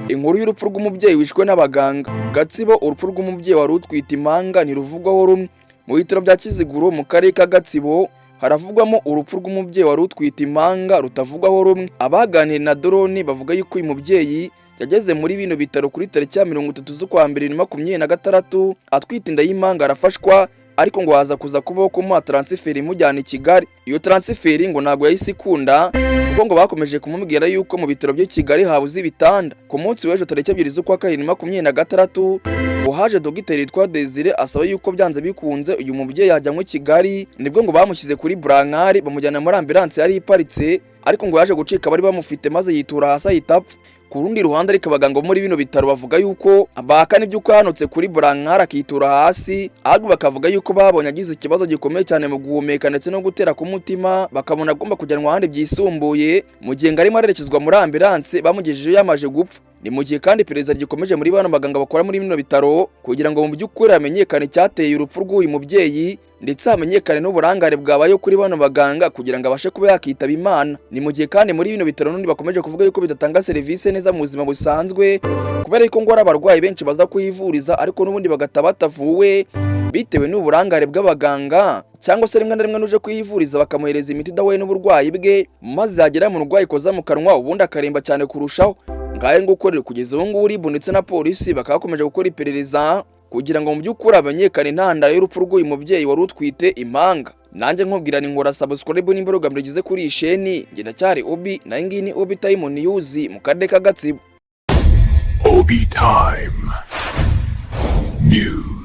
Inkuru y'urupfu rw'umubyeyi wishwe n'abaganga. Gatsibo, urupfu rw'umubyeyi wari utwite impanga ntiruvugwaho rumwe. Mu bitaro bya Kiziguro mu karere ka Gatsibo haravugwamo urupfu rw'umubyeyi wari utwite impanga rutavugwaho rumwe. Abaganiriye na Drone bavuga yuko uyu mubyeyi yageze muri bino bitaro kuri tariki ya 30 z'ukwa 2026 atwite inda y'impanga arafashwa, ariko ngo haza kuza kubaho kumuha transfer imujyana i Kigali. Iyo transfer ngo ntabwo yahise ikunda kuko ngo bakomeje kumubwira yuko mu bitaro byo Kigali habuze ibitanda. Ku munsi w'ejo tariki 2 z'ukwa 2026 ngo haje Dr. yitwa Desire asaba yuko byanze bikunze uyu mubyeyi yajyanywe i Kigali, nibwo ngo bamushyize kuri brankari bamujyana muri ambulance yari iparitse, ariko ngo yaje gucika bari bamufite maze yitura hasi ahita apfa. Ku rundi ruhande ariko abaganga muri bino bitaro bavuga yuko abahakana iby'uko yanutse kuri brankari akitura hasi, ahubwo bakavuga yuko babonye agize ikibazo gikomeye cyane mu guhumeka ndetse no gutera ku mutima, bakabona agomba kujyanwa ahandi byisumbuye, mu gihe ngo arimo arerekezwa muri ambulance bamugejejeyo yamaje gupfa. Ni mu gihe kandi perezida gikomeje muri bano baganga bakora muri bino bitaro kugira ngo mu by'ukuri hamenyekane icyateye urupfu rw'uyu mubyeyi, ndetse hamenyekane n'uburangare bwabaye kuri bano baganga kugira ngo abashe kuba yakitaba Imana. Ni mu gihe kandi muri bino bitaro n'undi bakomeje kuvuga yuko bidatanga serivisi neza mu buzima busanzwe, kubera yuko ngo ari abarwayi benshi baza kuhivuriza ariko n'ubundi bagata batavuwe bitewe n'uburangare bw'abaganga, cyangwa se rimwe na rimwe nuje kuhivuriza bakamuhereza imiti idahuye n'uburwayi bwe, maze yagera mu rwayi koza mu kanwa ubundi akaremba cyane kurushaho. Ngaye ngo ukorera kugeza ubu ngubu RIB ndetse na polisi bakakomeje gukora iperereza kugira ngo mu by'ukuri amenyekane intandaro y'urupfu rw'uyu mubyeyi wari utwite impanga. Nanjye nkubwira ni nkora subscribe n'imbaraga murigize kuri iyi sheni. Nge ndacyari Obi, na iyi ngiyi ni Obi Time News mu karere ka Gatsibo. Obi Time News.